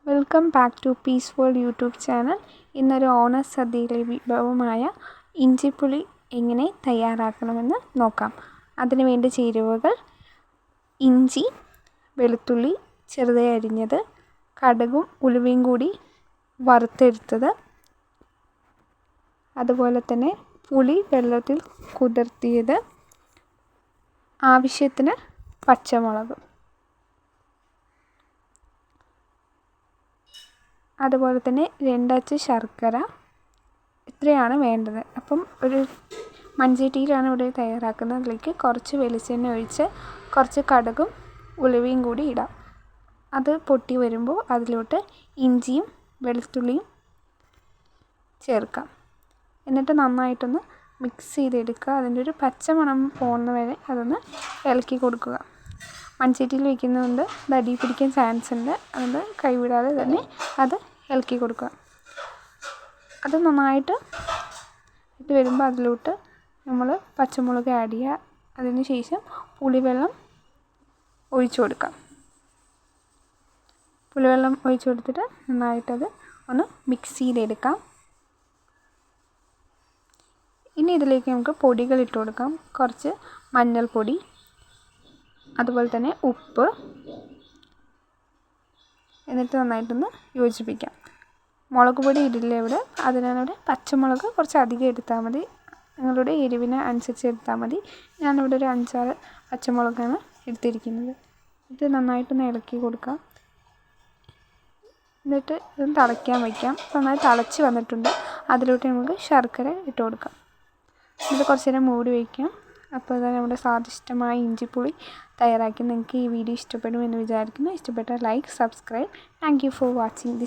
Welcome back to Peace World YouTube channel. ഇന്നൊരു ഓണസദ്യയിലെ വിഭവമായ ഇഞ്ചിപ്പുളി എങ്ങനെ തയ്യാറാക്കണമെന്ന് നോക്കാം. അതിന് വേണ്ട ചേരുവകൾ: ഇഞ്ചി, വെളുത്തുള്ളി ചെറുതായി അരിഞ്ഞത്, കടുകും ഉലുവയും കൂടി വറുത്തെടുത്തത്, അതുപോലെ തന്നെ പുളി വെള്ളത്തിൽ കുതിർത്തിയത്, ആവശ്യത്തിന് പച്ചമുളക്, അതുപോലെ തന്നെ 2 അച്ച് ശർക്കര. ഇത്രയാണ് വേണ്ടത്. അപ്പം ഒരു മൺചട്ടിയിലാണ് ഇവിടെ തയ്യാറാക്കുന്നത്. അതിലേക്ക് കുറച്ച് വെളിച്ചെണ്ണ ഒഴിച്ച് കുറച്ച് കടുകും ഉലുവയും കൂടി ഇടാം. അത് പൊട്ടി വരുമ്പോൾ അതിലോട്ട് ഇഞ്ചിയും വെളുത്തുള്ളിയും ചേർക്കാം. എന്നിട്ട് നന്നായിട്ടൊന്ന് മിക്സ് ചെയ്തെടുക്കുക. അതിൻ്റെ ഒരു പച്ചമണം പോകുന്ന വരെ അതൊന്ന് ഇളക്കി കൊടുക്കുക. മൺചട്ടിയിൽ വയ്ക്കുന്നതുകൊണ്ട് അത് അടി പിടിക്കാൻ ചാൻസ് ഉണ്ട്. അതുകൊണ്ട് കൈവിടാതെ തന്നെ അത് ഇളക്കി കൊടുക്കുക. അത് നന്നായിട്ട് ഇട്ട് വരുമ്പോൾ അതിലോട്ട് നമ്മൾ പച്ചമുളക് ആഡ് ചെയ്യുക. അതിന് ശേഷം പുളിവെള്ളം ഒഴിച്ചു കൊടുക്കാം. പുളിവെള്ളം ഒഴിച്ചു കൊടുത്തിട്ട് നന്നായിട്ടത് ഒന്ന് മിക്സ് ചെയ്തെടുക്കാം. ഇനി ഇതിലേക്ക് നമുക്ക് പൊടികൾ ഇട്ട് കൊടുക്കാം. കുറച്ച് മഞ്ഞൾപ്പൊടി, അതുപോലെ തന്നെ ഉപ്പ്, എന്നിട്ട് നന്നായിട്ടൊന്ന് യോജിപ്പിക്കാം. മുളക് പൊടി ഇടില്ല ഇവിടെ, അതിനാണ് പച്ചമുളക് കുറച്ച് അധികം എടുത്താൽ മതി. നിങ്ങളുടെ എരിവിന് അനുസരിച്ച് എടുത്താൽ മതി. ഞാനിവിടെ ഒരു 5-6 പച്ചമുളകാണ് എടുത്തിരിക്കുന്നത്. ഇത് നന്നായിട്ടൊന്ന് ഇളക്കി കൊടുക്കാം. എന്നിട്ട് ഇതൊന്ന് തിളയ്ക്കാൻ വയ്ക്കാം. നന്നായി തിളച്ച് വന്നിട്ടുണ്ട്. അതിലോട്ട് നമുക്ക് ശർക്കര ഇട്ട് കൊടുക്കാം. എന്നിട്ട് കുറച്ച് നേരം മൂടി വയ്ക്കാം. അപ്പോൾ അതാണ് നമ്മുടെ സ്വാദിഷ്ടമായ ഇഞ്ചിപ്പുളി തയ്യാറാക്കി. നിങ്ങൾക്ക് ഈ വീഡിയോ ഇഷ്ടപ്പെടുമെന്ന് വിചാരിക്കുന്നു. ഇഷ്ടപ്പെട്ടാൽ like, subscribe. Thank you for watching this.